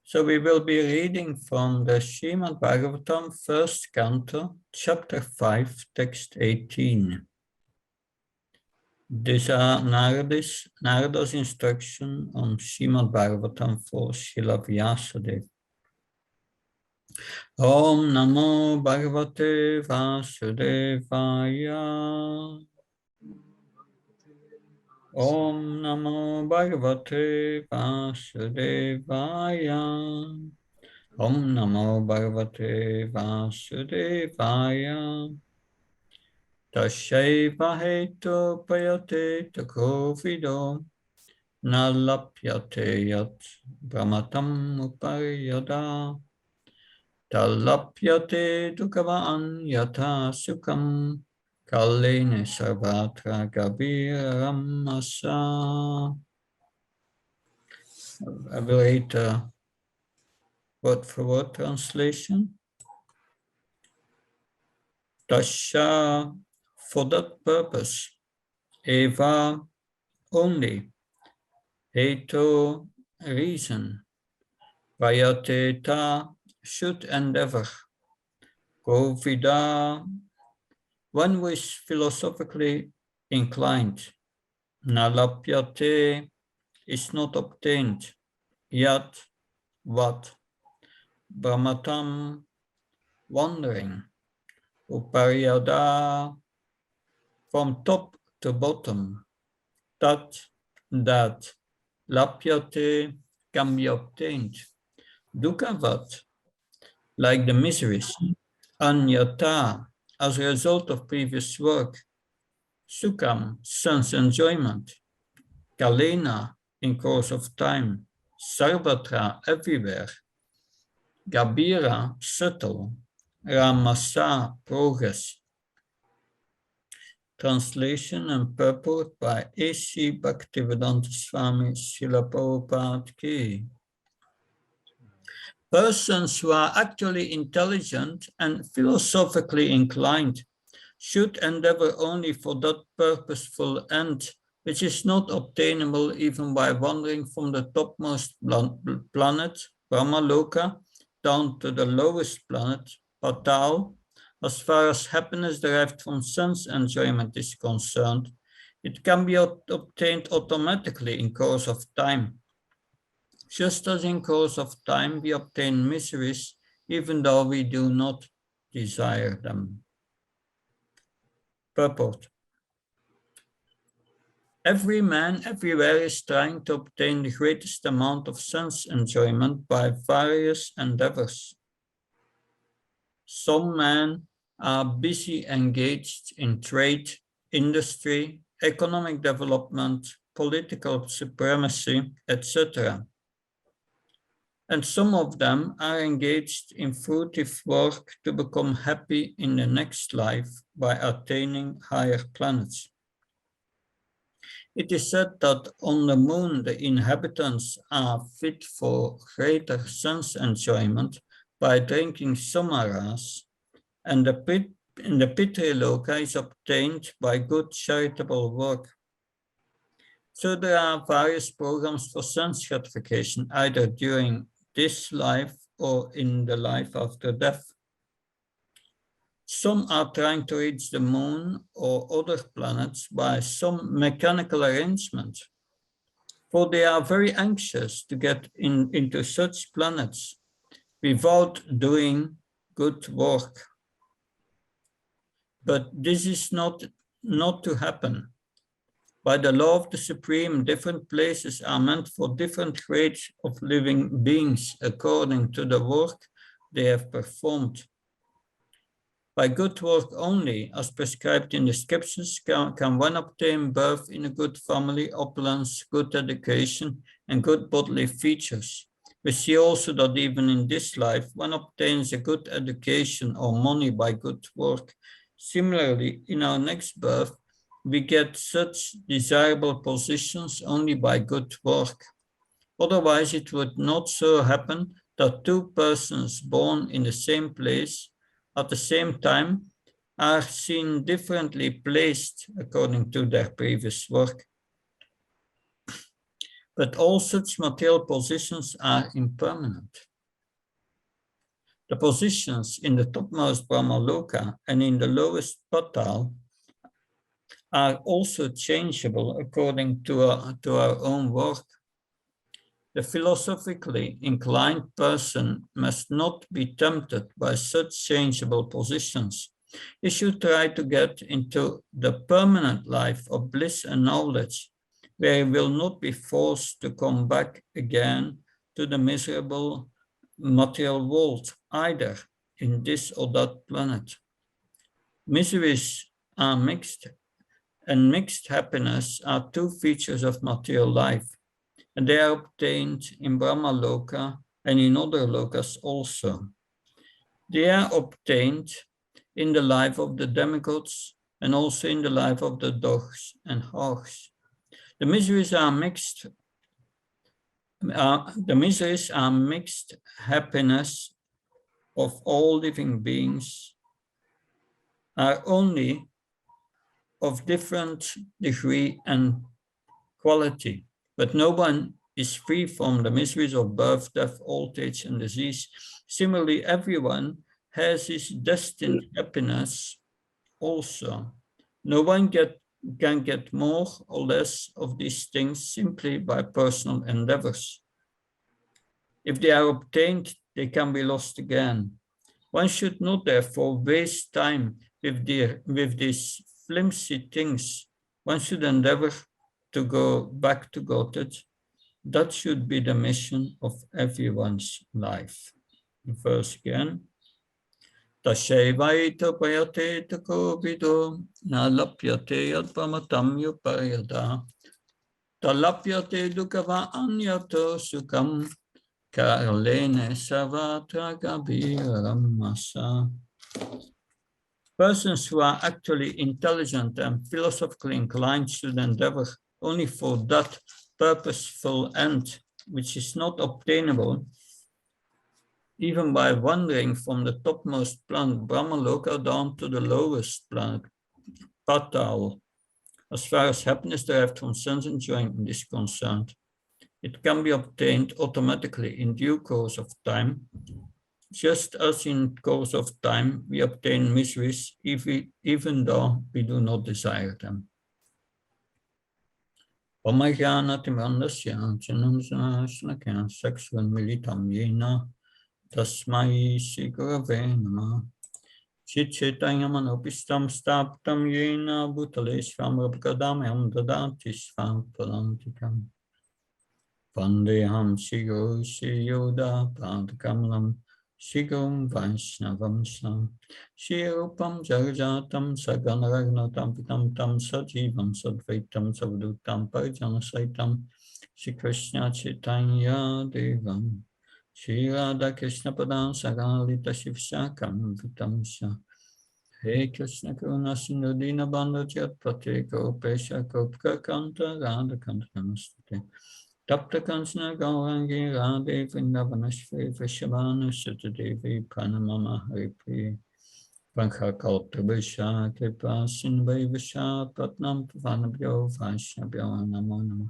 So we will be reading from the Srimad Bhagavatam, first canto, chapter 5, text 18. These are Narada's instruction on Srimad Bhagavatam for Srila Vyasadeva. Om Namo Bhagavate Vasudevaya. Om Namo Bhagavate Vasudevaya. Om Namo Bhagavate Vasudevaya. Tasyaiva hetu payate takovido nalapyate yat brahmatam uparyada talapyate dukavan yata sukam kalene sarvatra gabiram asa. I will read word-for-word translation. Tasya, for that purpose, eva, only, hetu, reason, prayateta, should endeavor, govida, one who is philosophically inclined, nalapyate, is not obtained, yat, what, brahmatam, wandering, uparyada, from top to bottom, that lapyate can be obtained, dukkhavat, like the miseries, anyata, as a result of previous work, sukham, sense enjoyment, kalena, in course of time, sarvatra, everywhere, gabira, subtle, ramasa, progress. Translation and purport by A.C. Bhaktivedanta Swami Srila Prabhupada Ki. Persons who are actually intelligent and philosophically inclined should endeavor only for that purposeful end, which is not obtainable even by wandering from the topmost planet, Brahmaloka, down to the lowest planet, Patal. As far as happiness derived from sense enjoyment is concerned, it can be obtained automatically in course of time. Just as in course of time we obtain miseries, even though we do not desire them. Purport. Every man everywhere is trying to obtain the greatest amount of sense enjoyment by various endeavors. Some men are busy engaged in trade, industry, economic development, political supremacy, etc. And some of them are engaged in fruitive work to become happy in the next life by attaining higher planets. It is said that on the moon the inhabitants are fit for greater sense enjoyment by drinking samaras, and the Pitri-loka is obtained by good charitable work. So there are various programs for sense gratification, either during this life or in the life after death. Some are trying to reach the moon or other planets by some mechanical arrangement, for they are very anxious to get into such planets without doing good work. But this is not to happen. By the law of the Supreme, different places are meant for different grades of living beings according to the work they have performed. By good work only, as prescribed in the scriptures, can one obtain birth in a good family, opulence, good education, and good bodily features. We see also that even in this life, one obtains a good education or money by good work. Similarly, in our next birth, we get such desirable positions only by good work. Otherwise, it would not so happen that two persons born in the same place at the same time are seen differently placed according to their previous work. But all such material positions are impermanent. The positions in the topmost Brahmaloka and in the lowest Patal are also changeable according to our own work. The philosophically inclined person must not be tempted by such changeable positions. He should try to get into the permanent life of bliss and knowledge, where he will not be forced to come back again to the miserable material world, either in this or that planet. Miseries are mixed, and mixed happiness are two features of material life, and they are obtained in Brahma Loka and in other lokas also. They are obtained in the life of the demigods and also in the life of the dogs and hogs. The miseries are mixed. The miseries are mixed happiness of all living beings, are only of different degree and quality, but no one is free from the miseries of birth, death, old age, and disease. Similarly, everyone has his destined happiness also. No one can get more or less of these things simply by personal endeavors. If they are obtained, they can be lost again. One should not therefore waste time with these flimsy things. One should endeavor to go back to Godhead. That should be the mission of everyone's life. Verse again. Tashevaita payate takovido nalapyate yadpamatam yupayada talapyate dukava anyato sukam karlene savatra gabiramasa. Persons who are actually intelligent and philosophically inclined should endeavor only for that purposeful end, which is not obtainable even by wandering from the topmost planet Brahmaloka down to the lowest planet Patal. As far as happiness derived from sense enjoyment is concerned, it can be obtained automatically in due course of time, just as in course of time we obtain miseries even though we do not desire them. Tasmai Shri Gurave Namah. Chitchaitanyamanopistam staptam yena bhutale svam rabgadamyam dadati svam palantikam. Vandeham Shri Shri Yoda Padkamalam Shigum Vaishnavam Sam Shri Rupam Jagajatam Saganaragnatam Pitam Tam Sajivam Sadvaitam Savdutam Parjana Saitam Shri Krishna Chaitanya Devam Shri Radha Krishna Padam Sagalita Shivshakam Vitamsha He Krishna Karuna Sindhu Dina Bandha Jat Pate Gopesha Gopka Kanta Radha Kanta Namaste Tapta Kansana Gaurangi Radhe Vrindavanashve Vishabhanu Sutadevi Pranamama Haripriya Pankha Kautabhisha Kripa Sindhai Visha Patnam Pavanabhyo Vaishnabhyo Namo Namo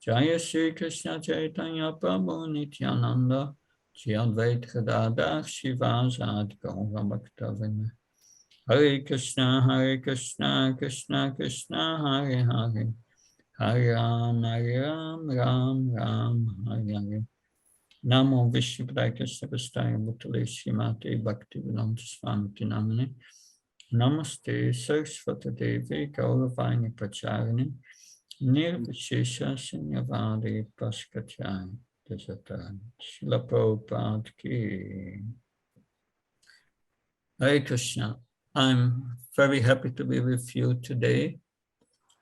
Jaya Shri Krishna Chaitanya Prabhu Nityananda Shri Advaita Gadadhar Shivasad Gaura Bhaktavina Hare Krishna Krishna Krishna Hare Hare Hare Ram, Ram Ram, Hare Hare. Namo Vishnupadaya Krishna Prasthaya Bhutale Srimate Bhaktivedanta Swami Namane. Namaste Saraswati Devi Gauravani Pracharini Nirvishesha Sunyavadi Paskachai Dasatara Srila Prabhupada Ki. Hare Krishna. I'm very happy to be with you today.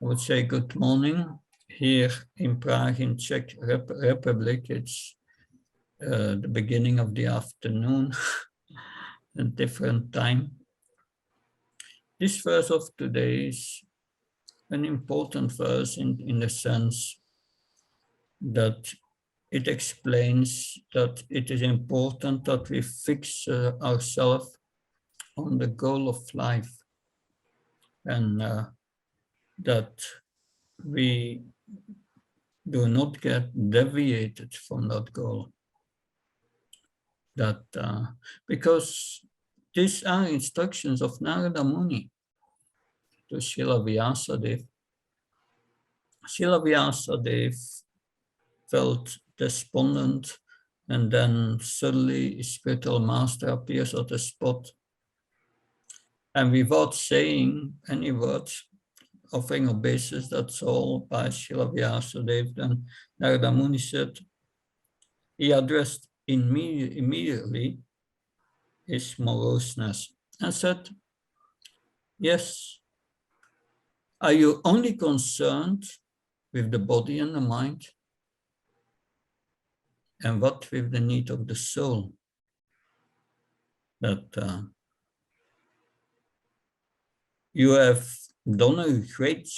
I would say good morning. Here in Prague, in Czech Republic, it's the beginning of the afternoon, a different time. This verse of today is an important verse in the sense that it explains that it is important that we fix ourselves on the goal of life, and that we do not get deviated from that goal. That because these are instructions of Narada Muni to Srila Vyasadeva. Srila Vyasadeva felt despondent, and then suddenly a spiritual master appears at the spot. And without saying any words, offering obeisance, that's all by Srila Vyasadeva. Then Narada Muni said, he addressed immediately his moroseness and said, yes, are you only concerned with the body and the mind? And what with the need of the soul? That you have done a great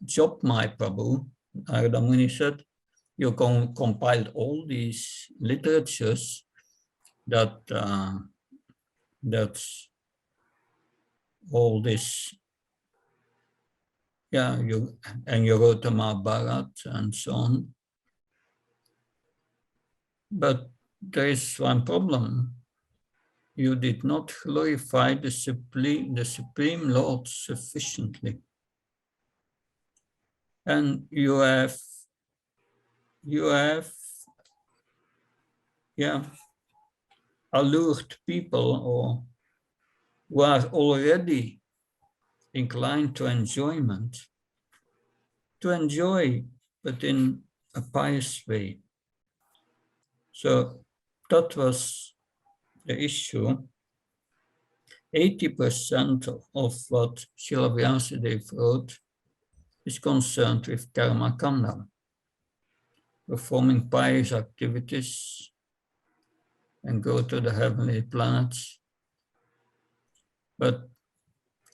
job, my Prabhu. Narada Muni said, you compiled all these literatures that's all this, yeah, you wrote the Mahabharata and so on. But there is one problem. You did not glorify the Supreme Lord sufficiently. And you have allured people or who are already inclined to enjoyment, to enjoy, but in a pious way. So that was the issue. 80% of what Srila Vyasadeva wrote is concerned with karma kanda, performing pious activities and go to the heavenly planets. But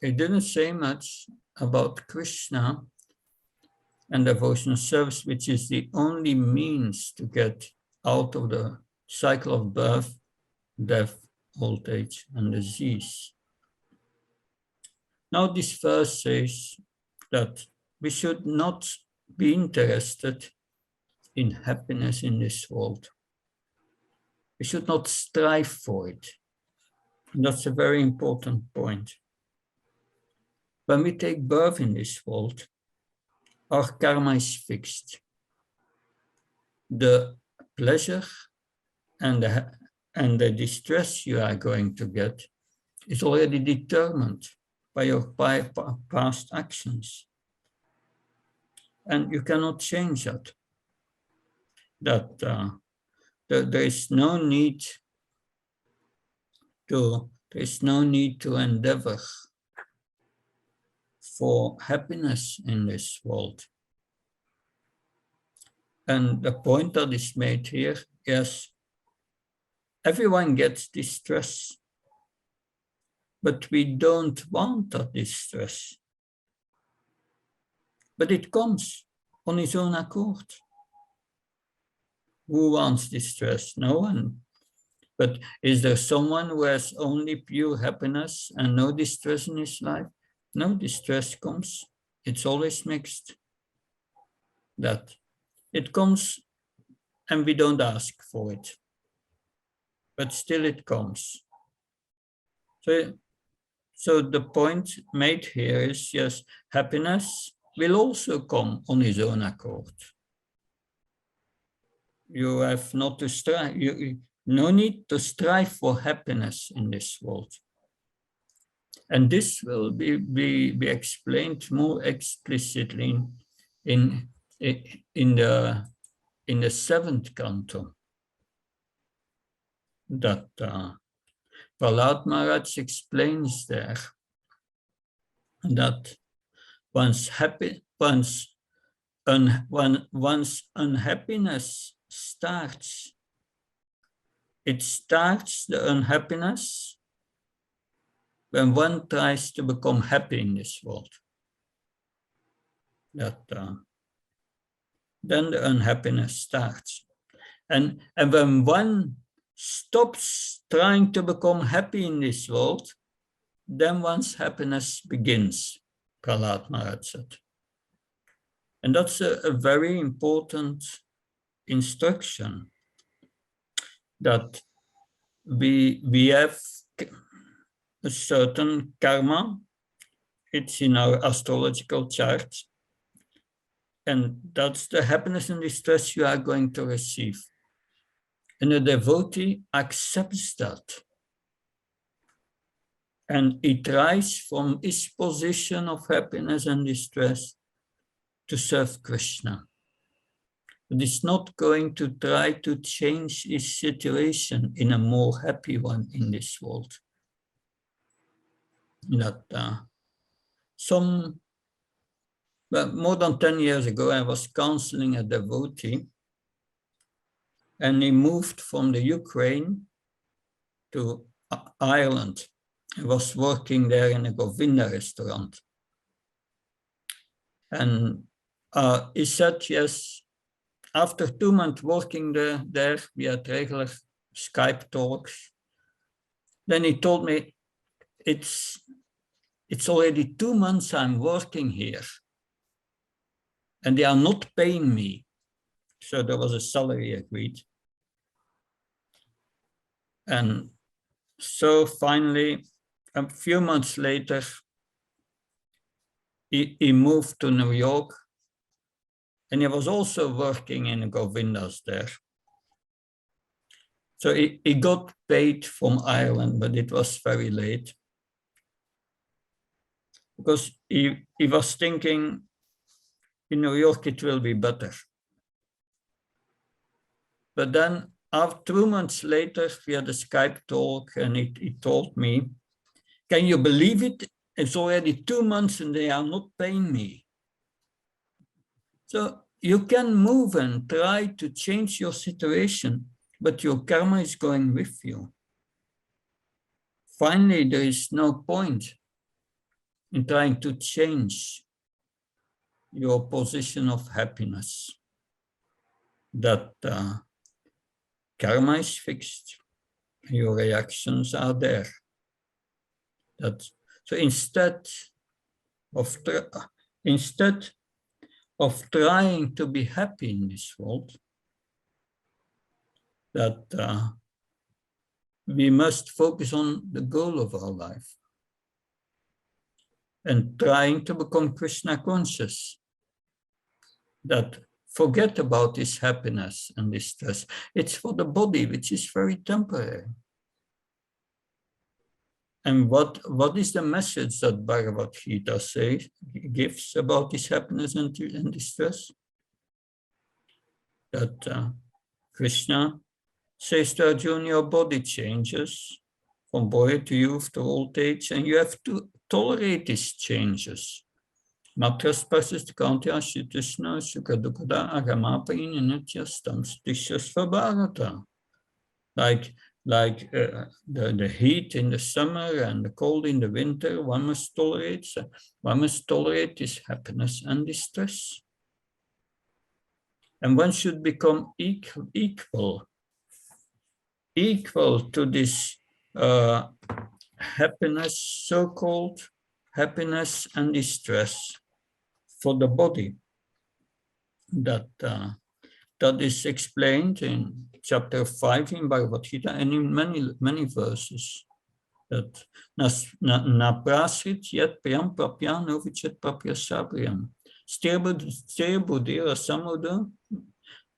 he didn't say much about Krishna and devotional service, which is the only means to get out of the cycle of birth, death, old age, and disease. Now this verse says that we should not be interested in happiness in this world. We should not strive for it. And that's a very important point. When we take birth in this world, our karma is fixed. The pleasure and the distress you are going to get is already determined by your past actions. And you cannot change that. There is no need to endeavor for happiness in this world. And the point that is made here, yes, everyone gets distress, but we don't want that distress. But it comes on its own accord. Who wants distress? No one. But is there someone who has only pure happiness and no distress in his life? No, distress comes. It's always mixed. That it comes and we don't ask for it. But still it comes. So the point made here is, yes, happiness will also come on his own accord. You have not to strive, no need to strive for happiness in this world. And this will be explained more explicitly in the 7th canto. That Prahlad Maharaj explains there that once unhappiness starts, it starts the unhappiness when one tries to become happy in this world. That then the unhappiness starts. And when one stops trying to become happy in this world, then one's happiness begins, Prahlad Maharaj said. And that's a very important instruction, that we have a certain karma. It's in our astrological chart. And that's the happiness and distress you are going to receive. And a devotee accepts that. And he tries from his position of happiness and distress to serve Krishna. But he's not going to try to change his situation in a more happy one in this world. That more than 10 years ago, I was counseling a devotee, and he moved from the Ukraine to Ireland. I was working there in a Govinda restaurant. And he said, yes, after 2 months working there, we had regular Skype talks. Then he told me, it's already 2 months I'm working here, and they are not paying me. So there was a salary agreed. And so finally, a few months later, he moved to New York, and he was also working in Govindas there. So he got paid from Ireland, but it was very late, because he was thinking, in New York it will be better. But then, after 2 months later, we had a Skype talk, and he told me, can you believe it? It's already 2 months and they are not paying me. So you can move and try to change your situation, but your karma is going with you. Finally, there is no point in trying to change your position of happiness. That karma is fixed. Your reactions are there. So instead of trying to be happy in this world, that we must focus on the goal of our life and trying to become Krishna conscious. That forget about this happiness and this stress. It's for the body, which is very temporary. And what is the message that Bhagavad Gita gives about this happiness and distress? That Krishna says to Arjuna, your body changes from boy to youth to old age, and you have to tolerate these changes. Matras pasistikantya shitishna sukadukada agamapain nityastam stishas vabharata. Like the heat in the summer and the cold in the winter, one must tolerate this happiness and distress. And one should become equal to this happiness, so-called happiness and distress for the body. That is explained in chapter 5 in Bhagavad Gita and in many verses. That na prasit yet priyam prapya novichet prapya sabriyam. Stirbuddhira samuda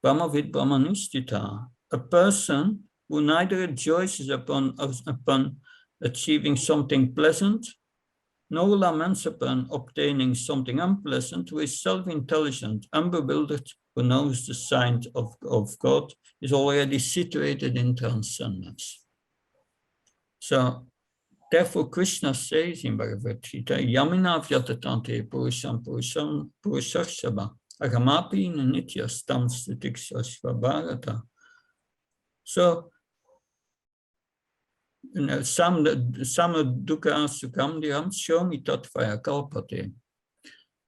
brahmavid brahmanistita. A person who neither rejoices upon achieving something pleasant, nor laments upon obtaining something unpleasant, who is self-intelligent, unbewildered, who knows the signs of God, is already situated in transcendence. So, therefore, Krishna says in Bhagavad Gita, Yamina vyatatante purusham purushakshava agamapi nitya stam stitikshashva bharata. So, some dukkha sukham dhyam shomi tatvaya kalpate.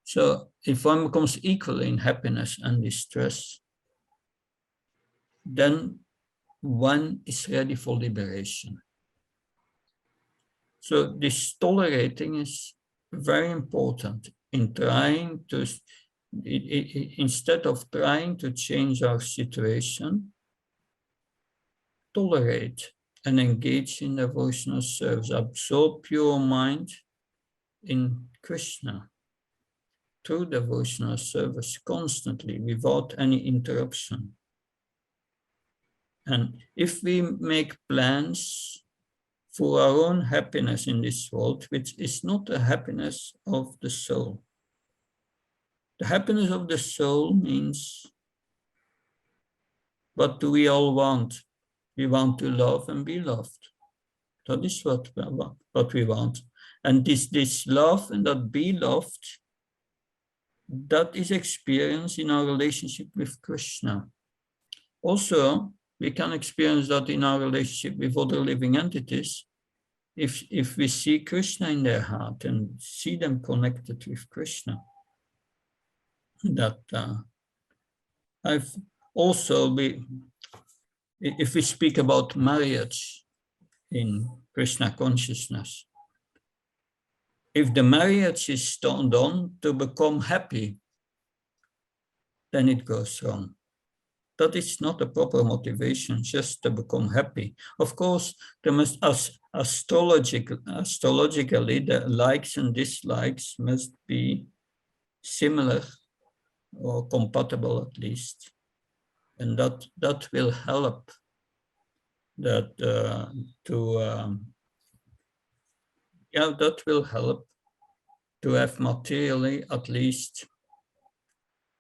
So if one becomes equal in happiness and distress, then one is ready for liberation. So this tolerating is very important in trying to Instead of trying to change our situation, tolerate and engage in devotional service. Absorb your mind in Krishna through devotional service constantly without any interruption. And if we make plans for our own happiness in this world, which is not the happiness of the soul. The happiness of the soul means, what do we all want? We want to love and be loved. That is what we want. And this love and that be loved, that is experienced in our relationship with Krishna. Also, we can experience that in our relationship with other living entities if we see Krishna in their heart and see them connected with Krishna. That I've also if we speak about marriage in Krishna consciousness, if the marriage is done to become happy, then it goes wrong. That is not a proper motivation, just to become happy. Of course, there must, astrologically, the likes and dislikes must be similar or compatible at least. And that will help that that will help to have materially at least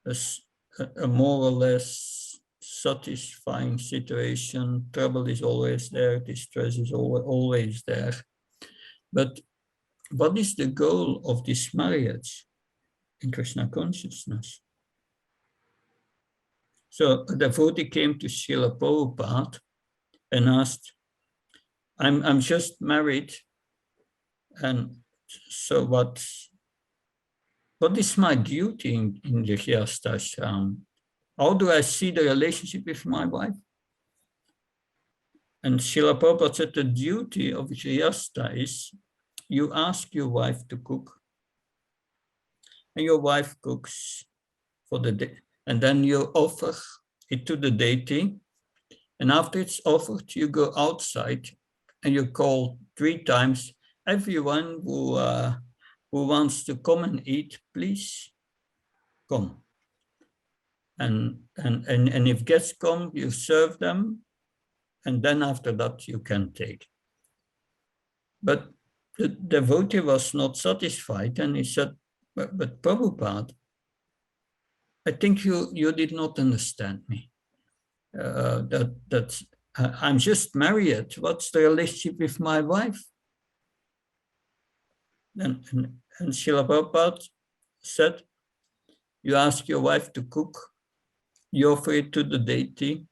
a more or less satisfying situation. Trouble is always there, distress is always there. But what is the goal of this marriage in Krishna consciousness? So a devotee came to Srila Prabhupada and asked, I'm just married, and so what is my duty in the Grihastha? How do I see the relationship with my wife? And Srila Prabhupada said the duty of Grihastha is you ask your wife to cook, and your wife cooks for the day, and then you offer it to the deity, and after it's offered, you go outside and you call 3 times, everyone who wants to come and eat, please come. And if guests come, you serve them, and then after that you can take. But the devotee was not satisfied, and he said, but Prabhupada, I think you did not understand me. I'm just married. What's the relationship with my wife? And Srila Prabhupada said, you ask your wife to cook, you offer it to the deity,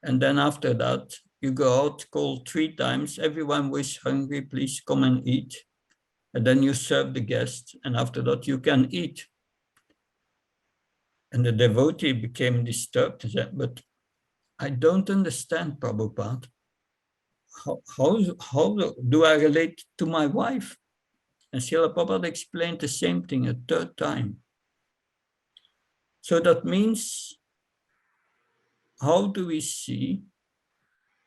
and then after that, you go out, call 3 times, everyone who is hungry, please come and eat. And then you serve the guest, and after that you can eat. And the devotee became disturbed and said, but I don't understand, Prabhupada. How do I relate to my wife? And Srila Prabhupada explained the same thing a 3rd time. So that means, how do we see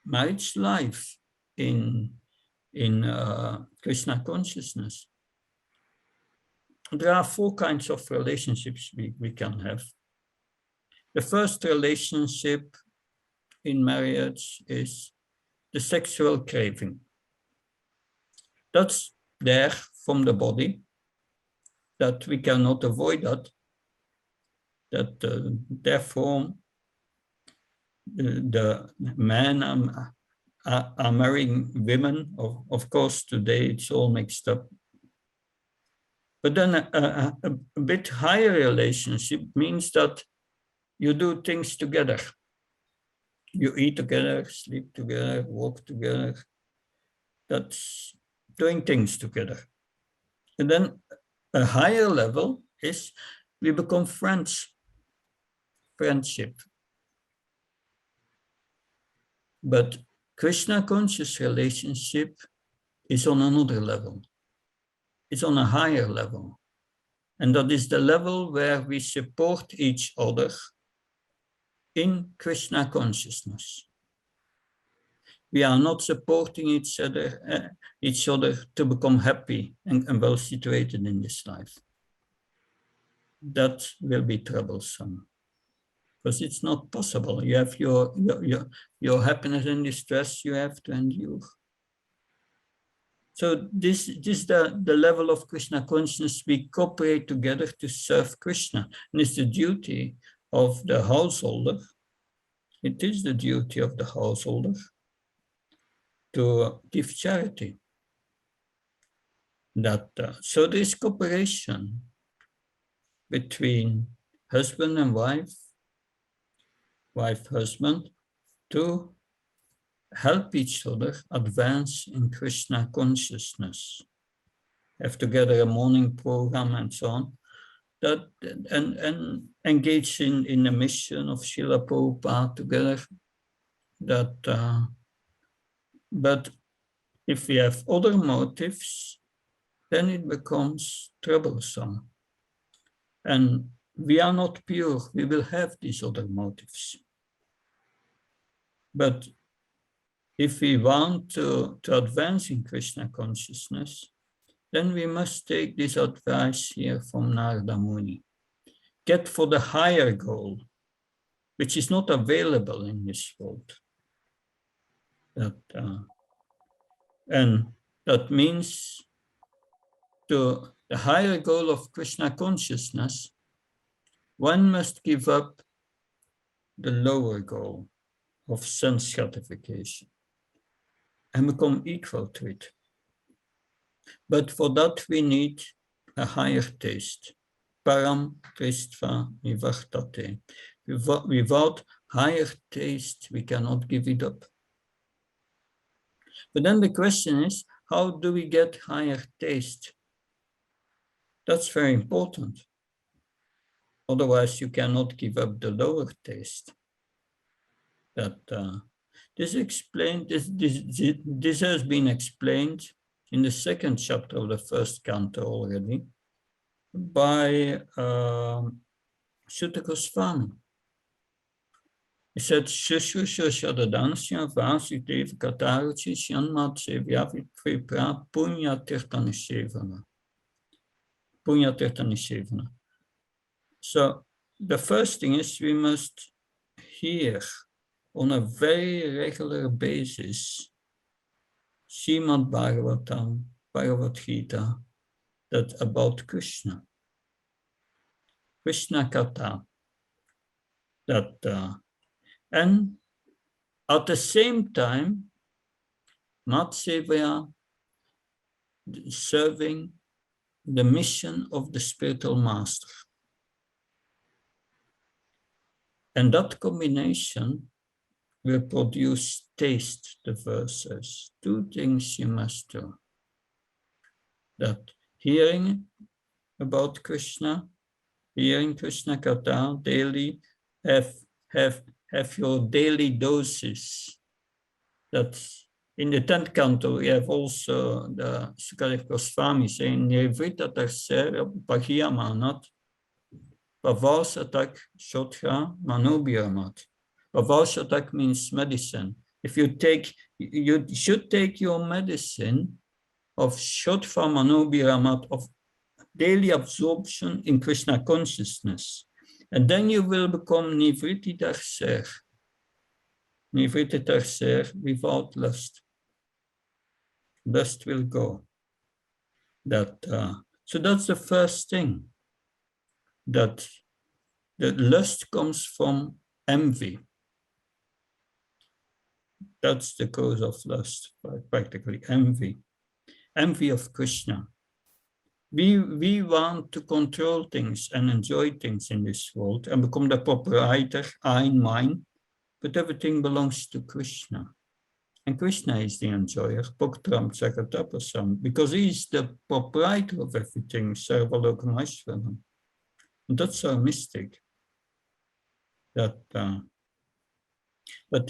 marriage life in Krishna consciousness? There are 4 kinds of relationships we can have. The first relationship in marriage is the sexual craving. That's there from the body, that we cannot avoid that therefore the men are marrying women. Of course, today it's all mixed up. But then a bit higher relationship means that you do things together. You eat together, sleep together, walk together. That's doing things together. And then a higher level is we become friends, friendship. But Krishna conscious relationship is on another level. It's on a higher level. And that is the level where we support each other in Krishna consciousness. We are not supporting each other to become happy and well situated in this life. That will be troublesome, because it's not possible. You have your happiness and distress you have to endure. So this is the level of Krishna consciousness. We cooperate together to serve Krishna. And it's the duty of the householder. It is the duty of the householder to give charity. So there is cooperation between husband and wife, husband, to help each other advance in Krishna consciousness. Have together a morning program and so on. And engage in the mission of Srila Prabhupada together. But if we have other motives, then it becomes troublesome. And we are not pure, we will have these other motives. But if we want to advance in Krishna consciousness, then we must take this advice here from Narada Muni. Get for the higher goal, which is not available in this world. And that means to the higher goal of Krishna consciousness, one must give up the lower goal of sense gratification and become equal to it. But for that we need a higher taste. Param tristva nivartate. Without higher taste, we cannot give it up. But then the question is, how do we get higher taste? That's very important. Otherwise, you cannot give up the lower taste. This has been explained in the second chapter of the first canto already by Sutta Goswami. He said, Shushusha Shadadansya Vasudeva Kataruchi Shanmat Sevyavi Pripra Punya Tirtanishevana. Punya Tirtanishevana. So the first thing is we must hear on a very regular basis Srimad Bhagavatam, Bhagavad Gita, that about Krishna. Krishna Katha. And at the same time, Matsevaya, serving the mission of the spiritual master. And that combination will produce taste, the verses. Two things you must do. That hearing about Krishna, hearing Krishna Katha daily, have your daily doses. That in the 10th canto, we have also the Sukadeva Goswami saying, Nivrita Tarsera Bhagyamanat, Pavasatak Shotra Manubhiramat. Pavasatak means medicine. If you should take your medicine of Shotra Manubhiramat, of daily absorption in Krishna consciousness. And then you will become Nivriti Darser. Nivriti Darser without lust. Lust will go. So that's the first thing. That the lust comes from envy. That's the cause of lust, practically envy. Envy of Krishna. We want to control things and enjoy things in this world and become the proprietor, I, mine, but everything belongs to Krishna. And Krishna is the enjoyer, Bhaktaram Jagatapasam, because he is the proprietor of everything, Sarvalokamaishvaram. And that's our mistake. But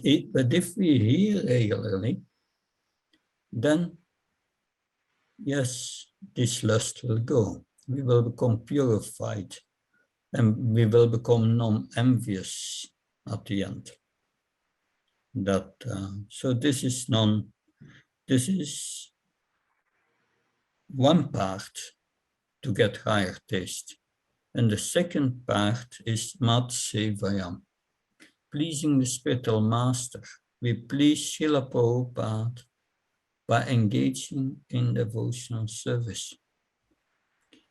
if we hear regularly, then yes, this lust will go. we will become purified, and we will become non-envious at the end. That so this is one part to get higher taste. And the second part is Mat Sevayam, pleasing the spiritual master. We please Srila Prabhupada by engaging in devotional service.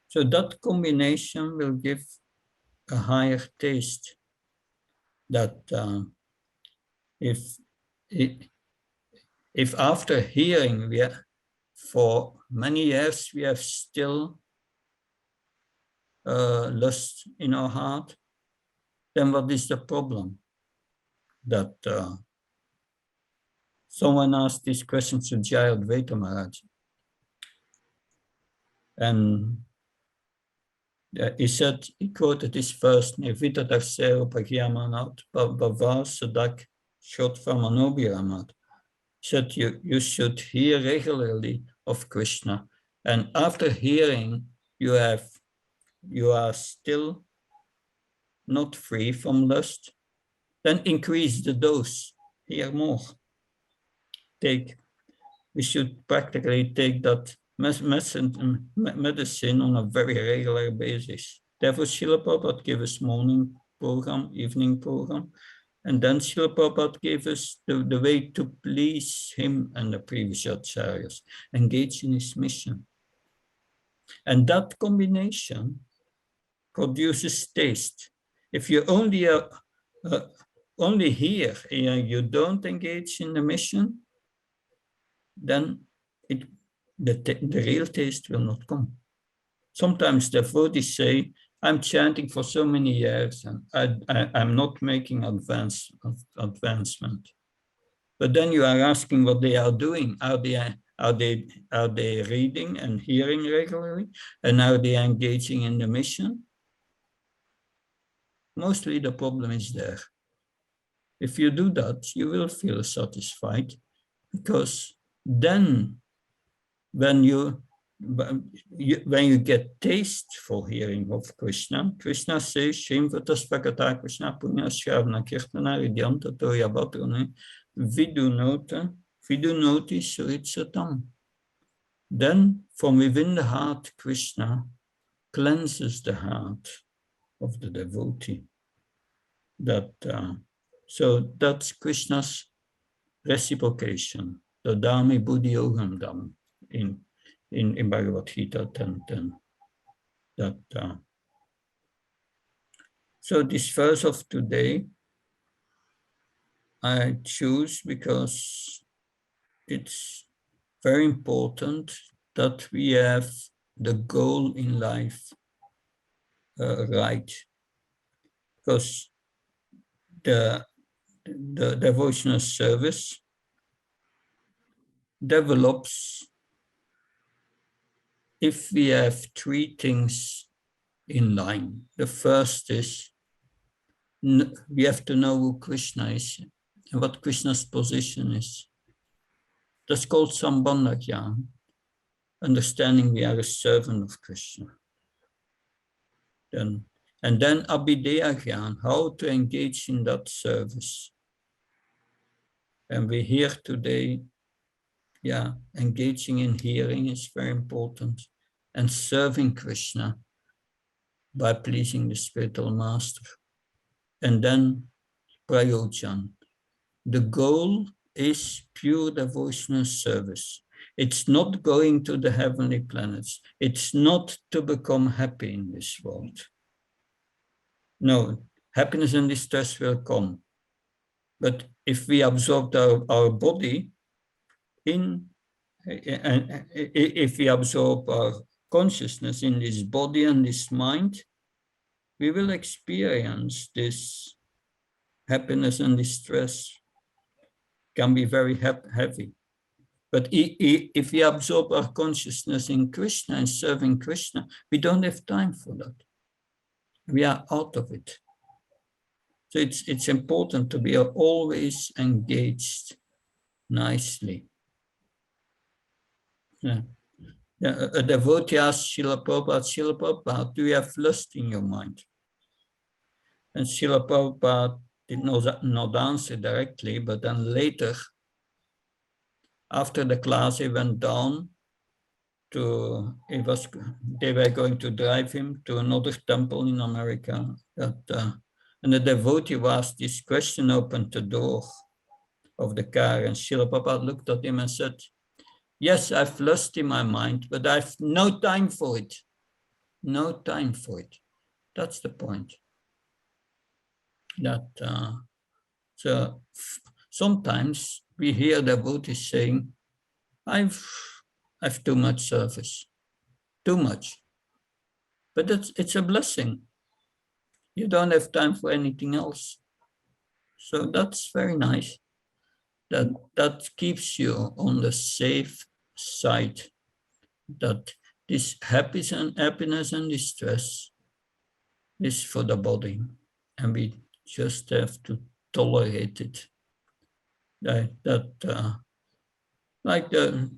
So that combination will give a higher taste. That if after hearing for many years we have still lust in our heart, then what is the problem? That someone asked this question to Jai Advaita Maharaj, and he quoted this verse, Nirvita Darseo Pagyamanat Bhava Sadak Shotvamanobhiramat. Said you should hear regularly of Krishna, and after hearing you are still not free from lust, then increase the dose, hear more. We should practically take that medicine on a very regular basis. Therefore, Srila Prabhupada gave us morning program, evening program, and then Srila Prabhupada gave us the way to please him and the previous acharyas, engage in his mission. And that combination produces taste. If you only hear and you don't engage in the mission, then the real taste will not come. Sometimes the devotees say, I'm chanting for so many years and I'm not making advancement. But then you are asking what they are doing. Are they reading and hearing regularly? And are they engaging in the mission? Mostly the problem is there. If you do that, you will feel satisfied, because then when you get taste for hearing of Krishna, Krishna says, Shrimvatasvakata Krishna Punya Shravana Kirtana Ridyanta Toya Bhatrune Vidunoti Suritsatam. Then from within the heart, Krishna cleanses the heart of the devotee. So that's Krishna's reciprocation, the Dami Buddhi Yogam Dham in Bhagavad Gita 10:10. So this verse of today I choose because it's very important that we have the goal in life right, because the devotional service develops if we have three things in line. The first is we have to know who Krishna is and what Krishna's position is. That's called Sambandha Jnana, understanding we are a servant of Krishna. And then Abhideya Jnana, how to engage in that service. And we hear today, engaging in hearing is very important, and serving Krishna by pleasing the spiritual master. And then Prayojan. The goal is pure devotional service. It's not going to the heavenly planets. It's not to become happy in this world. No, happiness and distress will come. But if we absorb our body if we absorb our consciousness in this body and this mind, we will experience this happiness and distress. Can be very heavy. But if we absorb our consciousness in Krishna and serving Krishna, we don't have time for that. We are out of it. So it's important to be always engaged nicely. Yeah. A devotee asked Srila Prabhupada, do you have lust in your mind? And Srila Prabhupada did not answer directly, but then later, after the class, he went down to, they were going to drive him to another temple in America. And the devotee asked this question, opened the door of the car, and Srila Prabhupada looked at him and said, yes, I've lust in my mind, but I've no time for it. No time for it. That's the point. So sometimes we hear devotees saying, I've too much service, too much. But it's a blessing. You don't have time for anything else. So that's very nice. That keeps you on the safe side, that this happiness and distress is for the body, and we just have to tolerate it. Like the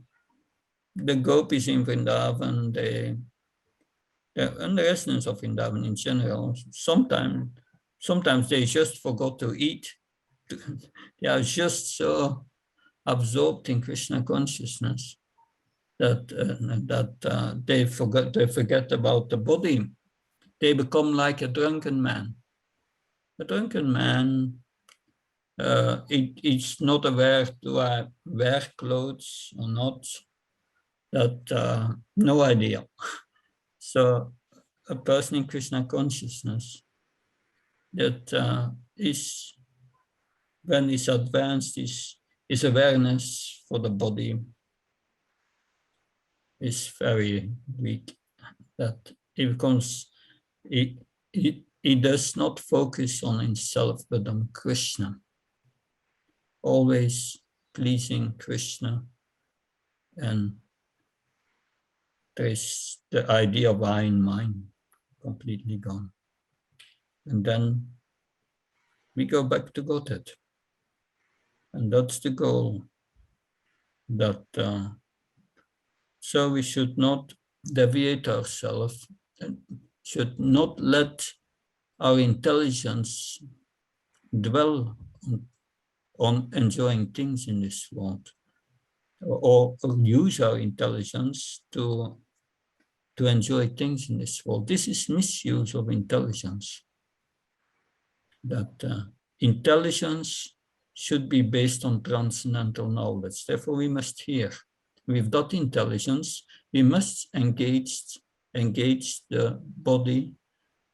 gopis in Vrindavan, and the residents of Vrindavan in general, sometimes they just forgot to eat. They are just so absorbed in Krishna consciousness that they forget about the body. They become like a drunken man. A drunken man, he's not aware, do I wear clothes or not? No idea. So a person in Krishna consciousness that is, when he's advanced, his awareness for the body is very weak. That he becomes, he does not focus on himself, but on Krishna. Always pleasing Krishna. And there is the idea of I in mind completely gone. And then we go back to Godhead. And that's the goal. So we should not deviate ourselves, and should not let our intelligence dwell on enjoying things in this world, or use our intelligence to enjoy things in this world. This is misuse of intelligence. That intelligence should be based on transcendental knowledge. Therefore, we must hear. With that intelligence, we must engage the body,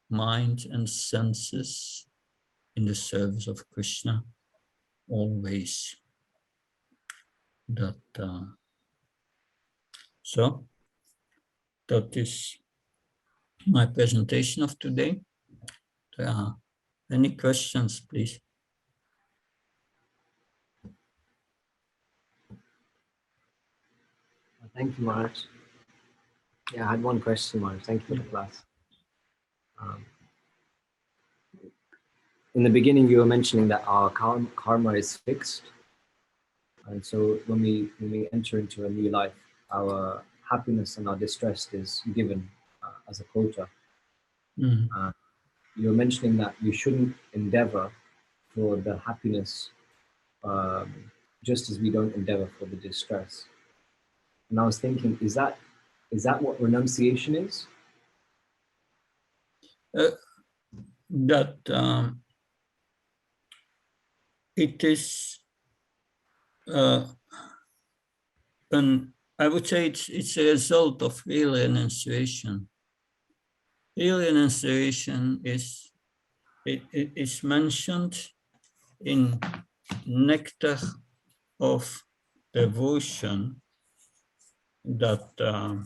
mind, and senses in the service of Krishna, always. So, that is my presentation of today. Any questions, please? Thank you, Maharaj. Yeah, I had one question, Maharaj. Thank you for the class. In the beginning, you were mentioning that our karma is fixed. And so when we enter into a new life, our happiness and our distress is given as a quota. Mm-hmm. You were mentioning that we shouldn't endeavor for the happiness just as we don't endeavor for the distress. And I was thinking, is that what renunciation is? It is I would say it's a result of real renunciation. Real renunciation is mentioned in Nectar of Devotion, that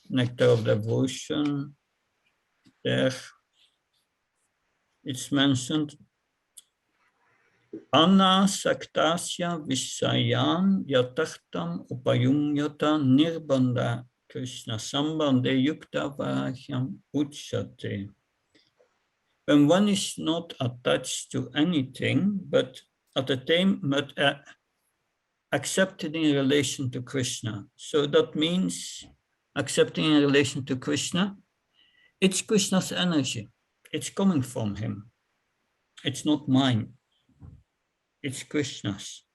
Nectar of Devotion, there it's mentioned, Anna saktasya visayan yatartam upayumyata nirbanda Krishna sambande yukta varahyam uchate. When one is not attached to anything, but at the time, accepted in relation to Krishna. So that means accepting in relation to Krishna, it's Krishna's energy. It's coming from him. It's not mine. It's Krishna's.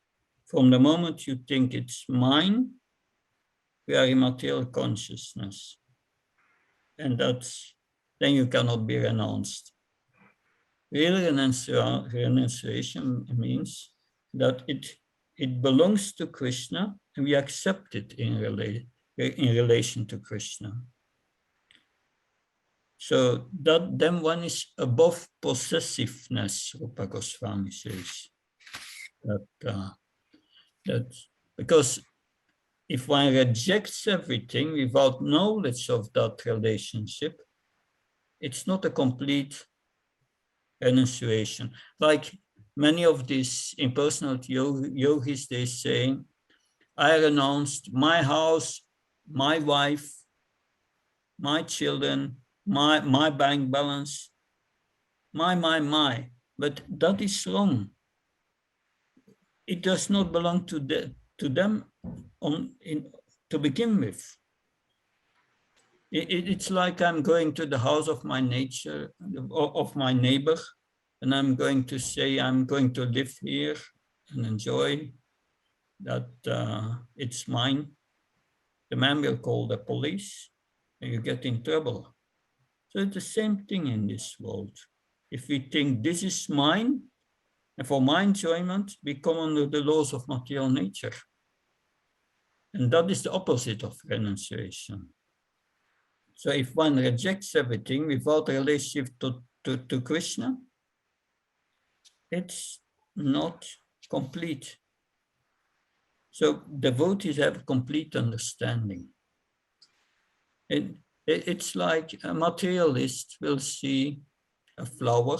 From the moment you think it's mine, we are in material consciousness. And then you cannot be renounced. Real renunciation means that it belongs to Krishna and we accept it in relation to Krishna. So then one is above possessiveness, Rupa Goswami says. That because if one rejects everything without knowledge of that relationship, it's not a complete renunciation. Like many of these impersonal yogis, they say, I renounced my house, my wife, my children, my bank balance, my. But that is wrong. It does not belong to them to begin with. It's like I'm going to the house of my nature, of my neighbor, and I'm going to say I'm going to live here and enjoy that it's mine. The man will call the police and you get in trouble. So it's the same thing in this world. If we think this is mine, and for my enjoyment, we come under the laws of material nature. And that is the opposite of renunciation. So if one rejects everything without a relationship to Krishna, it's not complete. So devotees have complete understanding. It's like a materialist will see a flower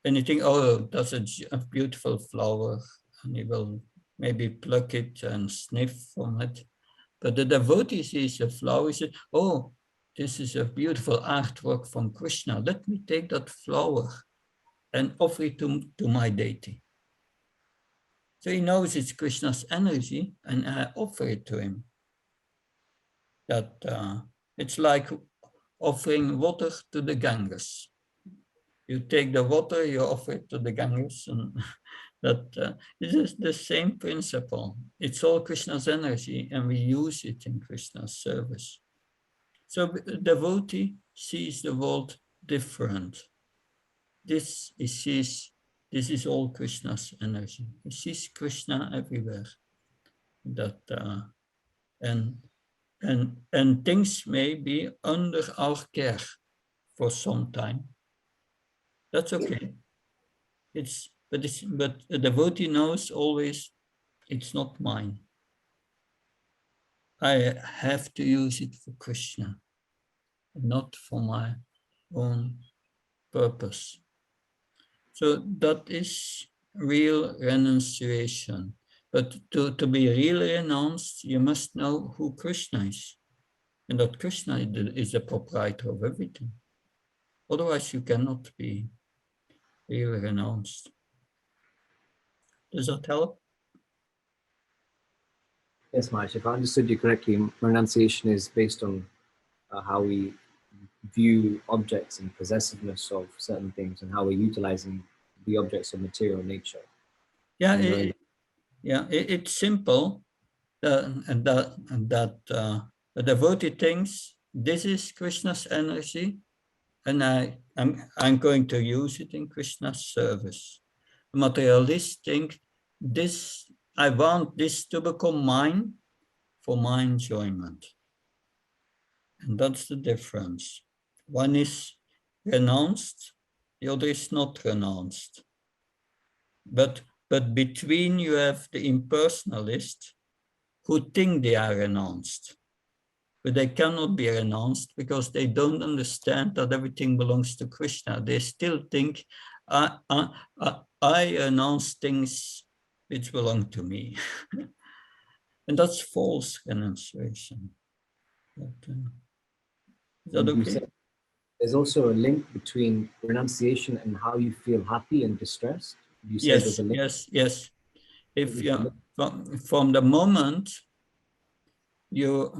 and you think, oh, that's a beautiful flower, and he will maybe pluck it and sniff from it. But the devotee sees a flower, he says, oh, this is a beautiful artwork from Krishna. Let me take that flower and offer it to my deity. So he knows it's Krishna's energy, and I offer it to him. That it's like offering water to the Ganges. You take the water, you offer it to the Ganges, and that this is the same principle. It's all Krishna's energy, and we use it in Krishna's service. So the devotee sees the world different. This is all Krishna's energy. He sees Krishna everywhere. That and things may be under our care for some time. That's okay. But a devotee knows always it's not mine. I have to use it for Krishna, not for my own purpose. So that is real renunciation. But to be really renounced, you must know who Krishna is. And that Krishna is the proprietor of everything. Otherwise, you cannot be really renounced. Does that help? Yes, Maharaj, if I understood you correctly, renunciation is based on how we view objects and possessiveness of certain things and how we're utilizing the objects of material nature. Yeah, it's simple. The devotee thinks this is Krishna's energy, and I'm going to use it in Krishna's service. The materialists think I want this to become mine for my enjoyment. And that's the difference. One is renounced, the other is not renounced. But between you have the impersonalist who think they are renounced, but they cannot be renounced because they don't understand that everything belongs to Krishna. They still think, I renounce things which belong to me. And that's false renunciation. But, is that okay? There's also a link between renunciation and how you feel happy and distressed. You say there's a link? Yes. If you from the moment you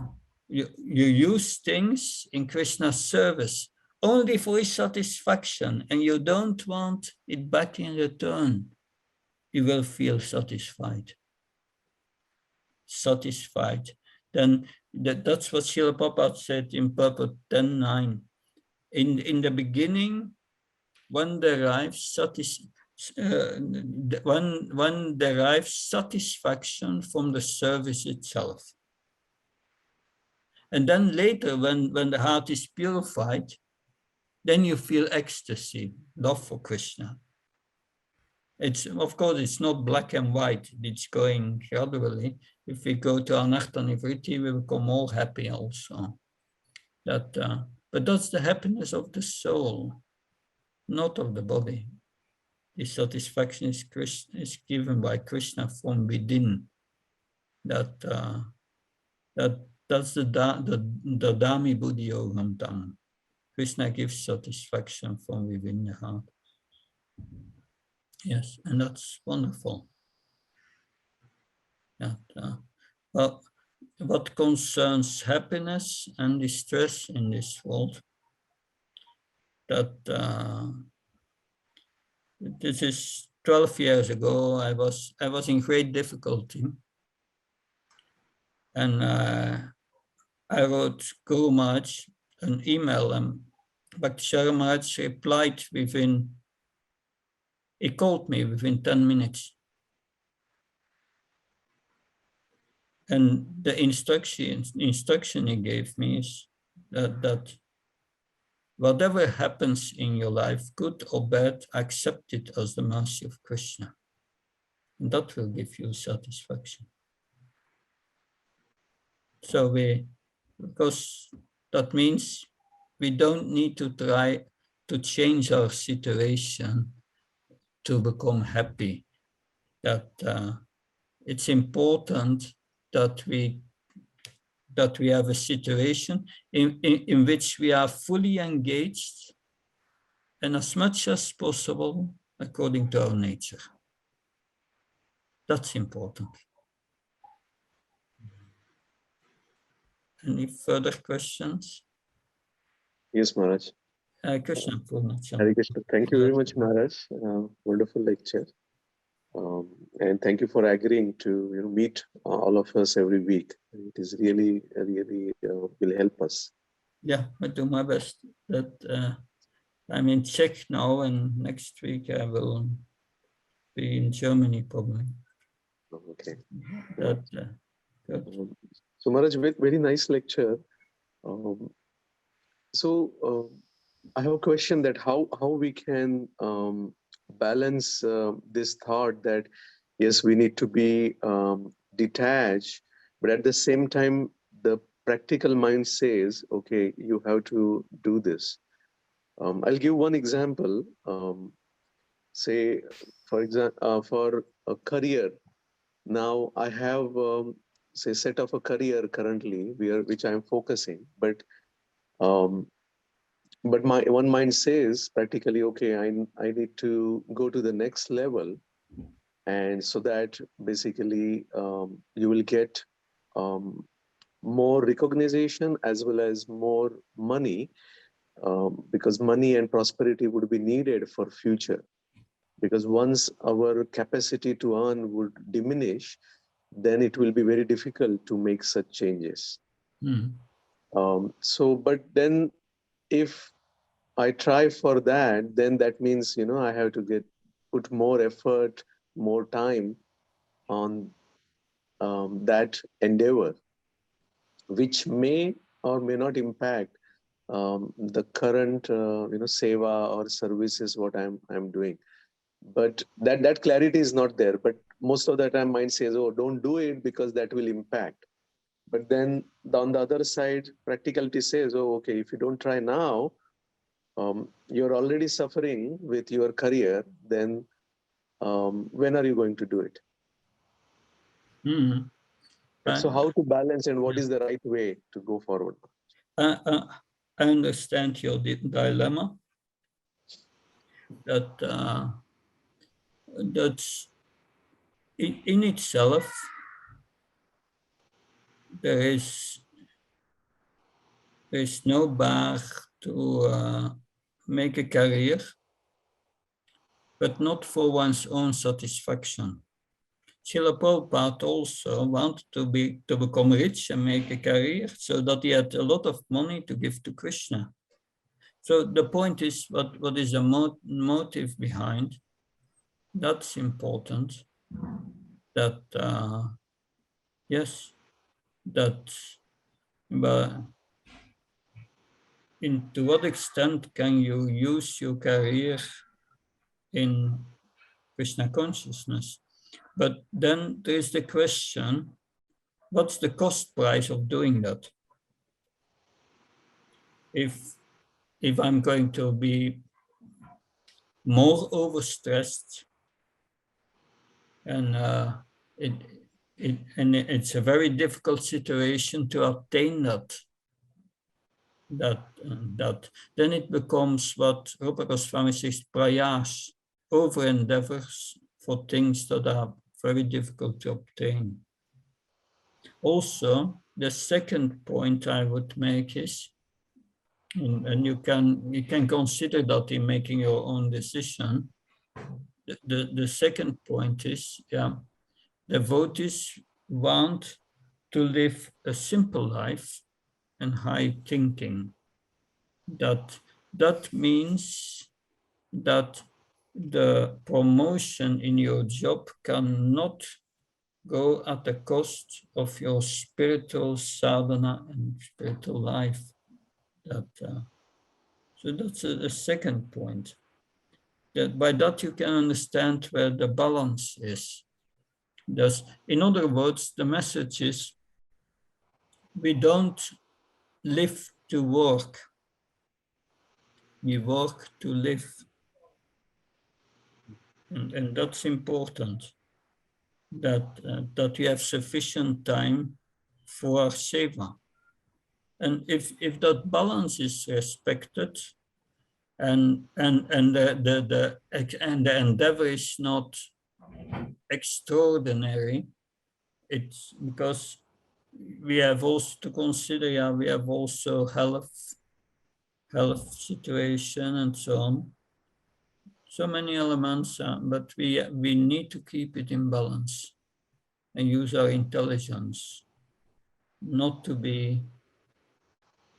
you use things in Krishna's service only for his satisfaction, and you don't want it back in return, you will feel satisfied. Satisfied. Then that's what Srila Prabhupada said in Purport 10.9. In the beginning, one derives one derives satisfaction from the service itself. And then later, when the heart is purified, then you feel ecstasy, love for Krishna. It's, of course, it's not black and white. It's going gradually. If we go to Anartha Nivritti, we become more happy also. But that's the happiness of the soul, not of the body. The satisfaction is given by Krishna from within. That's the Dami Buddhi Yogam Dhamma. Krishna gives satisfaction from within the heart. Yes, and that's wonderful. Well, what concerns happiness and distress in this world, that this is 12 years ago, I was in great difficulty, and I wrote Guru Maharaj an email, and Bhakti Maharaj replied he called me within 10 minutes. And the instruction he gave me is that whatever happens in your life, good or bad, accept it as the mercy of Krishna. And that will give you satisfaction. So because that means we don't need to try to change our situation to become happy. That it's important that we have a situation in which we are fully engaged and as much as possible according to our nature. That's important. Any further questions? Yes, Maharaj. Krishna Purnachan. Hare Krishna. Thank you very much, Maharaj. Wonderful lecture. And thank you for agreeing to meet all of us every week. It is really will help us. Yeah, I do my best. That I'm in Czech now, and next week I will be in Germany probably. Okay. Good. So Maharaj, very nice lecture. I have a question that how we can balance this thought that yes, we need to be detached, but at the same time the practical mind says, okay, you have to do this. I'll give one example. Say, for example, for a career. Now I have say set of a career currently which I am focusing, but my one mind says practically, okay, I need to go to the next level, and so that basically you will get more recognition as well as more money, because money and prosperity would be needed for future. Because once our capacity to earn would diminish, then it will be very difficult to make such changes. But then if I try for that, then that means, I have to put more effort, more time on that endeavor, which may or may not impact the current, seva or services what I'm doing. But that clarity is not there. But most of the time, mind says, "Oh, don't do it because that will impact." But then on the other side, practicality says, "Oh, okay, if you don't try now, you're already suffering with your career, then when are you going to do it?" So how to balance and what is the right way to go forward? I understand your dilemma. That's in itself, there is there is no bar to make a career, but not for one's own satisfaction. Srila Prabhupada also wanted to become rich and make a career so that he had a lot of money to give to Krishna. So the point is, what is the motive behind? That's important. That, yes, that, but to what extent can you use your career in Krishna consciousness? But then there is the question, what's the cost price of doing that? If I'm going to be more overstressed, and it's a very difficult situation to obtain that, then it becomes what Rupa Goswami says, prayas, over endeavors for things that are very difficult to obtain. Also, the second point I would make is, and you can consider that in making your own decision. The second point is, devotees want to live a simple life and high thinking. That means that the promotion in your job cannot go at the cost of your spiritual sadhana and spiritual life. So that's the second point. That by that you can understand where the balance is. Thus, in other words, the message is, we don't live to work, we work to live. And that's important, that we have sufficient time for our seva. And if that balance is respected, and the endeavor is not extraordinary, it's because we have also to consider, we have also health situation and so on. So many elements, but we need to keep it in balance and use our intelligence, not to be,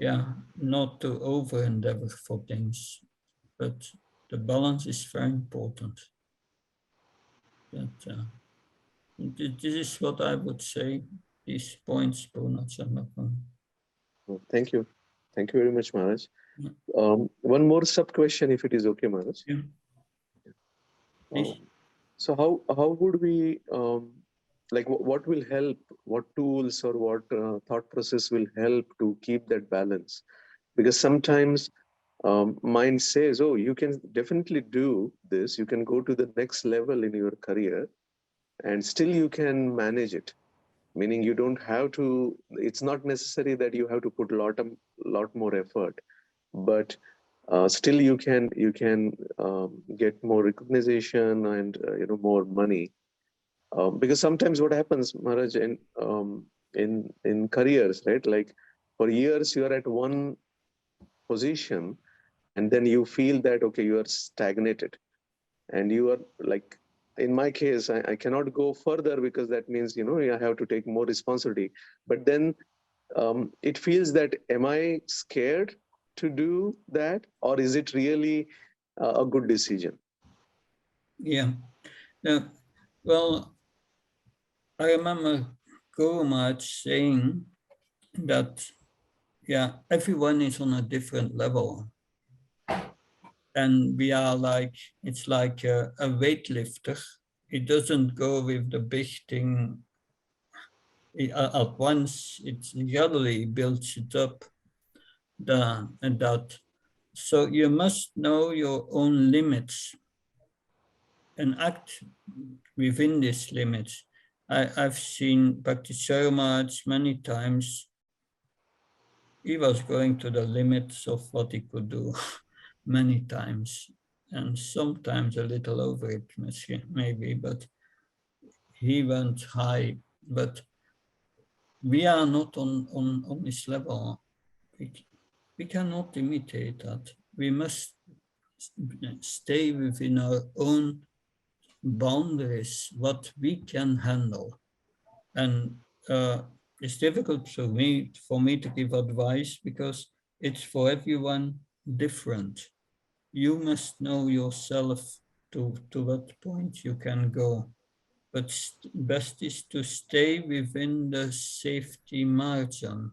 not to over endeavor for things, but the balance is very important. This is what I would say, these points, Purnachandra. Thank you. Thank you very much, Maharaj. Yeah. One more sub question, if it is okay, Maharaj. Yeah. So how would we, like what will help, what tools or what thought process will help to keep that balance? Because sometimes mind says, oh, you can definitely do this, you can go to the next level in your career and still you can manage it. Meaning you don't have to, it's not necessary that you have to put a lot more effort, but still you can get more recognition and more money. Because sometimes what happens, Maharaj, in careers, right? Like for years you are at one position and then you feel that, okay, you are stagnated and you are like, in my case, I cannot go further because that means, I have to take more responsibility. But then it feels that, am I scared to do that? Or is it really a good decision? Yeah. Well, I remember Guru Maharaj saying that, everyone is on a different level. And we are like, it's like a weightlifter. It doesn't go with the big thing at once. It gradually builds it up. So you must know your own limits and act within these limits. I've seen Bhakti Maharaj many times. He was going to the limits of what he could do many times, and sometimes a little over it, maybe, but he went high. But we are not on this level. we cannot imitate that. We must stay within our own boundaries, what we can handle. And it's difficult for me to give advice because it's for everyone different. You must know yourself to what point you can go. But best is to stay within the safety margin.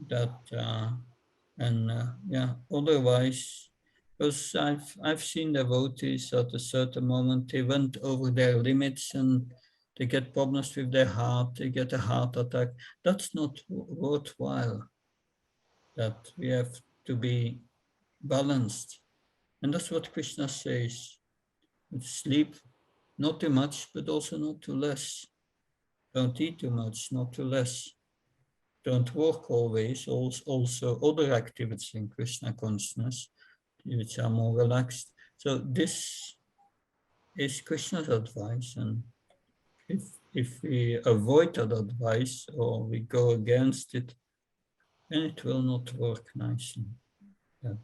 That yeah. Otherwise, because I've seen devotees at a certain moment they went over their limits and they get problems with their heart. They get a heart attack. That's not worthwhile. That we have to be balanced, and that's what Krishna says. Sleep not too much, but also not too less. Don't eat too much, not too less. Don't work always, also other activities in Krishna consciousness, which are more relaxed. So this is Krishna's advice, and if we avoid that advice or we go against it, then it will not work nicely. Yeah.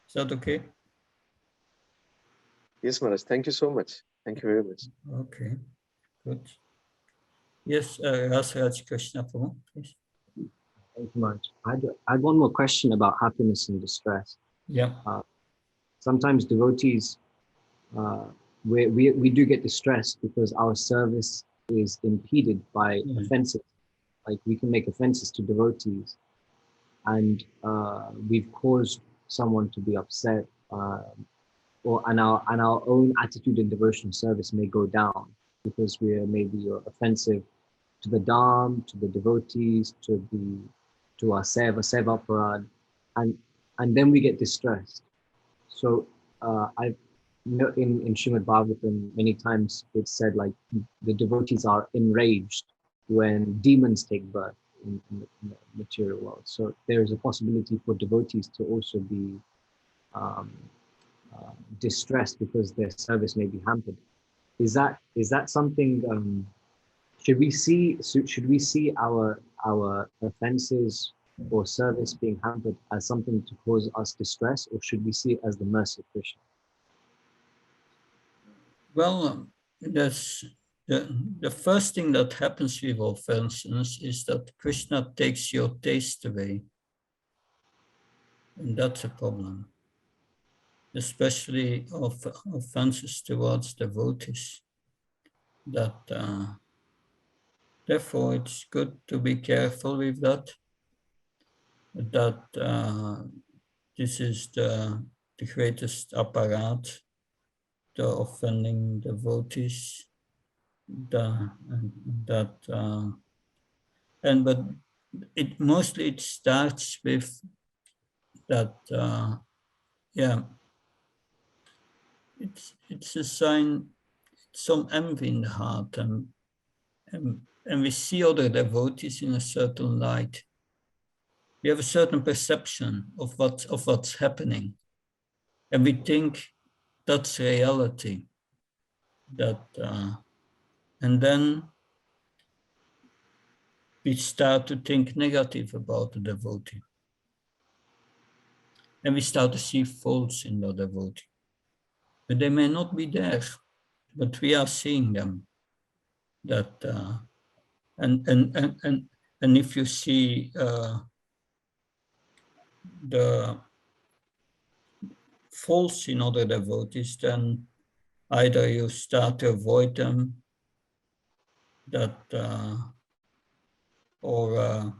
Is that okay? Yes, Maharaj. Thank you so much. Thank you very much. Okay, good. Yes, Rasraj Krishna, please. Thank you much. I had one more question about happiness and distress. Yeah. Sometimes devotees, we do get distressed because our service is impeded by offenses. Like we can make offenses to devotees, and we've caused someone to be upset, and our own attitude in devotional service may go down because we are maybe offensive to the Dham, to the devotees, to our seva parad, and then we get distressed. So I've in Srimad Bhagavatam many times it's said like the devotees are enraged when demons take birth in the material world. So there is a possibility for devotees to also be distressed because their service may be hampered. Is that something? Should we see our offenses or service being hampered as something to cause us distress, or should we see it as the mercy of Krishna? Well, that's the first thing that happens with offenses is that Krishna takes your taste away. And that's a problem, especially of offenses towards devotees. That therefore it's good to be careful with that. That this is the greatest apparat, the offending devotees. But it mostly starts with that. Yeah, it's a sign, some envy in the heart, and we see other devotees in a certain light. We have a certain perception of what's happening, and we think that's reality. And then we start to think negative about the devotee. And we start to see faults in the devotee. But they may not be there, but we are seeing them. And if you see the faults in other devotees, then either you start to avoid them, or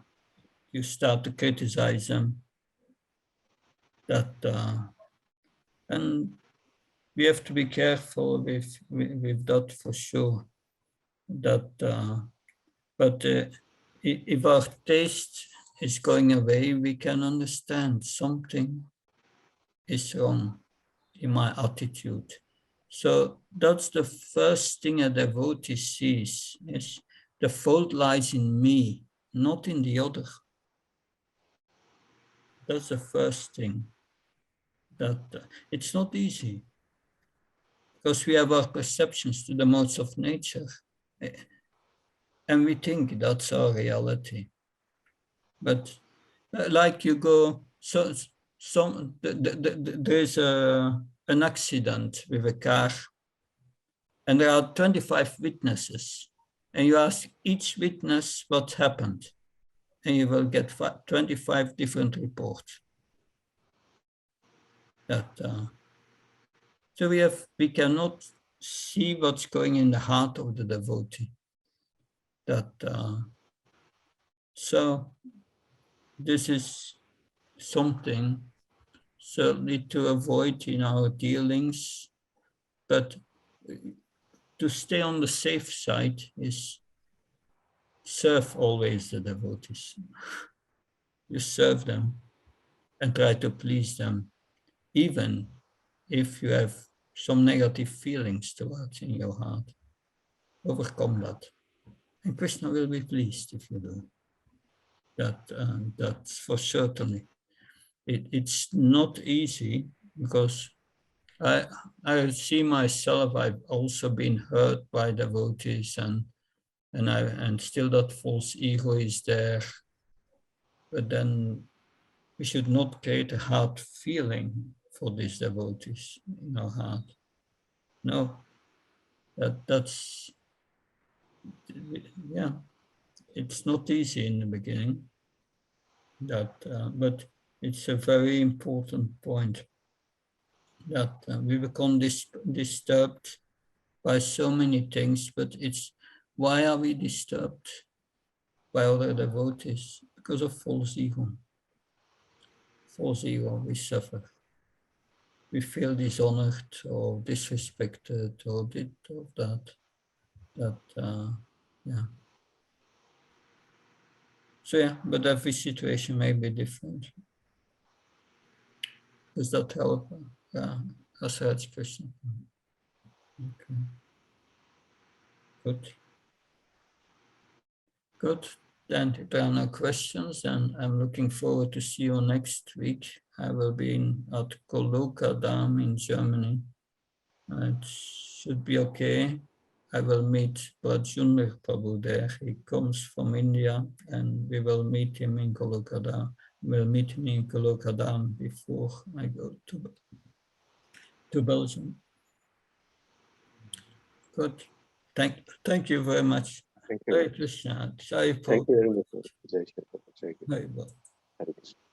you start to criticize them. And we have to be careful with that for sure. But if our taste is going away, we can understand something is wrong in my attitude. So that's the first thing a devotee sees, is the fault lies in me, not in the other. That's the first thing. That it's not easy, because we have our perceptions to the modes of nature. And we think that's our reality. But like you go, there's an accident with a car, and there are 25 witnesses, and you ask each witness what happened, and you will get 25 different reports. So we cannot see what's going in the heart of the devotee. So this is something certainly to avoid in our dealings, but to stay on the safe side is serve always the devotees. You serve them and try to please them, even if you have some negative feelings towards in your heart. Overcome that. And Krishna will be pleased if you do. That's for certainly. It's not easy because I see myself, I've also been hurt by devotees and still that false ego is there. But then we should not create a hard feeling for these devotees in our heart. No, that's, yeah, it's not easy in the beginning, but it's a very important point that we become disturbed by so many things, but it's why are we disturbed by other devotees? Because of false ego. False ego, we suffer. We feel dishonored or disrespected or that. Yeah. So yeah, but every situation may be different. Does that help? Yeah, that's the question. Okay. Good. Good. Then if there are no questions, and I'm looking forward to see you next week. I will be at Goloka Dam in Germany. It should be okay. I will meet Pradyumna Prabhu there. He comes from India, and we will meet him in Goloka Dam. We'll meet him in Goloka Dam before I go to Belgium. Good. Thank you very much. Thank you. Hare Krishna. Jai Thank you very Prabhupada. much. Jai Shri Prabhupada. Jai Guru. Hare Bol. Hare Krishna.